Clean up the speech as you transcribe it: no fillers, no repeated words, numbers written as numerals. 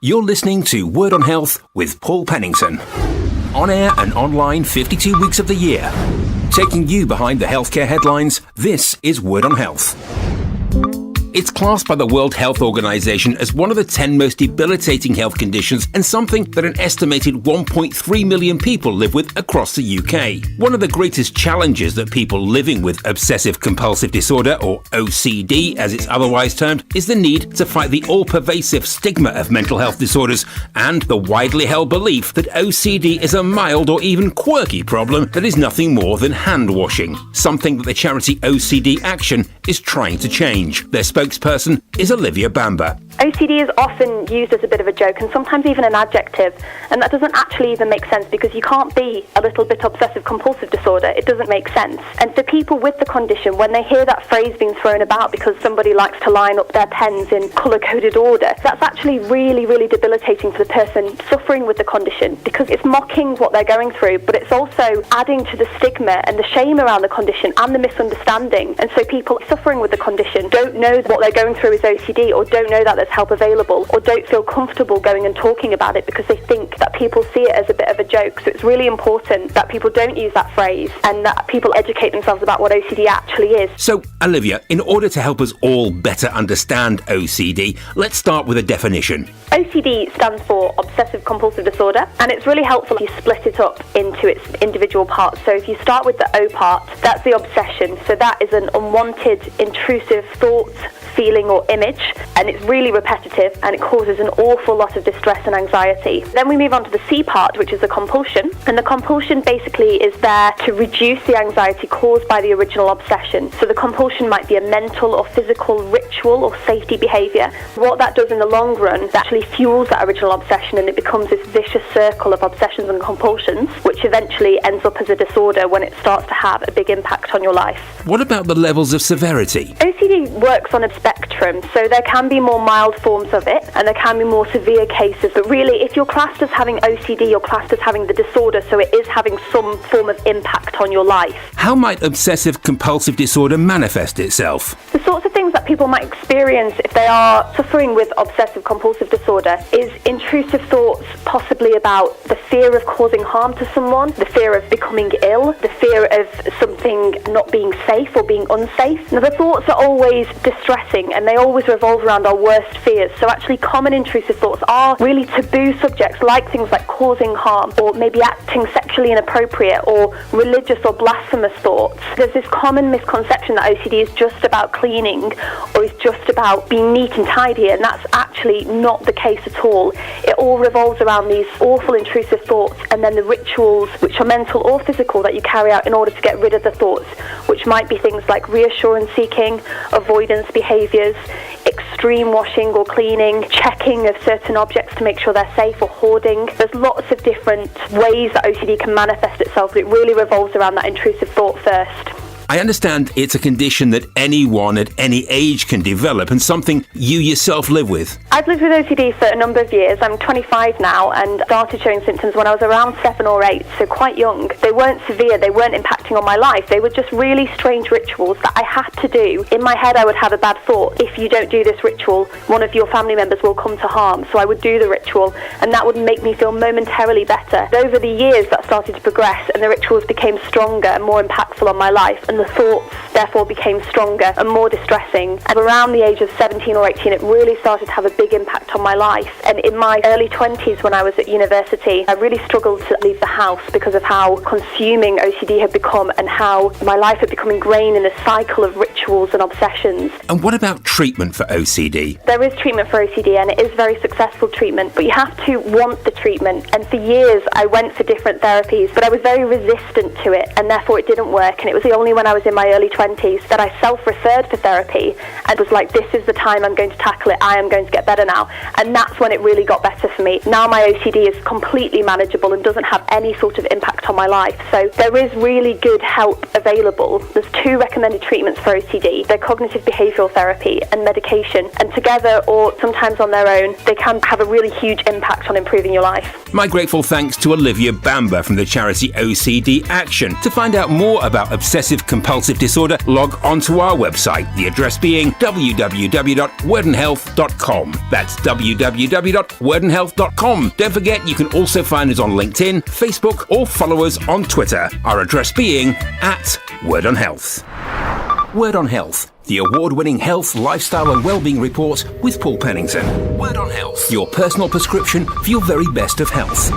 You're listening to Word on Health with Paul Pennington. On air and online 52 weeks of the year. Taking you behind the healthcare headlines, this is Word on Health. It's classed by the World Health Organization as one of the 10 most debilitating health conditions and something that an estimated 1.3 million people live with across the UK. One of the greatest challenges that people living with obsessive compulsive disorder, or OCD as it's otherwise termed, is the need to fight the all-pervasive stigma of mental health disorders and the widely held belief that OCD is a mild or even quirky problem that is nothing more than hand-washing, something that the charity OCD Action is trying to change. Their spokesperson is Olivia Bamber. OCD is often used as a bit of a joke and sometimes even an adjective, and that doesn't actually even make sense because you can't be a little bit obsessive compulsive disorder. It doesn't make sense. And for people with the condition, when they hear that phrase being thrown about because somebody likes to line up their pens in colour-coded order, that's actually really, really debilitating for the person suffering with the condition because it's mocking what they're going through, but it's also adding to the stigma and the shame around the condition and the misunderstanding. And so people suffering with the condition don't know what they're going through is OCD, or don't know that there's help available, or don't feel comfortable going and talking about it because they think that people see it as a bit of a joke. So it's really important that people don't use that phrase and that people educate themselves about what OCD actually is. So, Olivia, in order to help us all better understand OCD, let's start with a definition. OCD stands for obsessive compulsive disorder, and it's really helpful if you split it up into its individual parts. So if you start with the O part, that's the obsession. So that is an unwanted, intrusive thought, feeling or image, and it's really repetitive and it causes an awful lot of distress and anxiety. Then we move on to the C part, which is the compulsion, and the compulsion basically is there to reduce the anxiety caused by the original obsession. So the compulsion might be a mental or physical ritual or safety behaviour. What that does in the long run, that actually fuels that original obsession, and it becomes this vicious circle of obsessions and compulsions, which eventually ends up as a disorder when it starts to have a big impact on your life. What about the levels of severity? OCD works on a spectrum, so there can be more mild forms of it and there can be more severe cases, but really if you're classed as having OCD, you're classed as having the disorder, so it is having some form of impact on your life. How might obsessive compulsive disorder manifest itself? The sorts of things that people might experience if they are suffering with obsessive compulsive disorder is intrusive thoughts, possibly about the fear of causing harm to someone, the fear of becoming ill, the fear of something not being safe or being unsafe. Now, the thoughts are always distressing and they always revolve around our worst fears. So actually common intrusive thoughts are really taboo subjects, like things like causing harm or maybe acting sexually inappropriate or religious or blasphemous thoughts. There's this common misconception that OCD is just about cleaning or is just about being neat and tidy, and that's actually not the case at all. It all revolves around these awful intrusive thoughts and then the rituals, which are mental or physical, that you carry out in order to get rid of the thoughts, which might be things like reassurance seeking, avoidance behaviours, extreme washing or cleaning, checking of certain objects to make sure they're safe, or hoarding. There's lots of different ways that OCD can manifest itself, but it really revolves around that intrusive thought first. I understand it's a condition that anyone at any age can develop and something you yourself live with. I've lived with OCD for a number of years. I'm 25 now and started showing symptoms when I was around 7 or 8, so quite young. They weren't severe, they weren't impacting on my life. They were just really strange rituals that I had to do. In my head I would have a bad thought: if you don't do this ritual, one of your family members will come to harm. So I would do the ritual and that would make me feel momentarily better. Over the years that started to progress and the rituals became stronger and more impactful on my life, and the thoughts therefore became stronger and more distressing. And around the age of 17 or 18 it really started to have a big impact on my life. And in my early 20s when I was at university, I really struggled to leave the house because of how consuming OCD had become and how my life had become ingrained in a cycle of rituals and obsessions. And what about treatment for OCD? There is treatment for OCD and it is very successful treatment, but you have to want the treatment. And for years I went for different therapies, but I was very resistant to it and therefore it didn't work. And it was only when I was in my early 20s that I self-referred for therapy and was like, this is the time I'm going to tackle it, I am going to get better now. And that's when it really got better for me. Now my OCD is completely manageable and doesn't have any sort of impact on my life. So there is really good help available. There's 2 recommended treatments for OCD. OCD, their cognitive behavioural therapy and medication, and together or sometimes on their own, they can have a really huge impact on improving your life. My grateful thanks to Olivia Bamber from the charity OCD Action. To find out more about obsessive compulsive disorder, log onto our website, the address being www.wordandhealth.com. That's www.wordandhealth.com. Don't forget, you can also find us on LinkedIn, Facebook, or follow us on Twitter. Our address being @WordOnHealth. Word on Health, the award-winning health, lifestyle and wellbeing report with Paul Pennington. Word on Health, your personal prescription for your very best of health.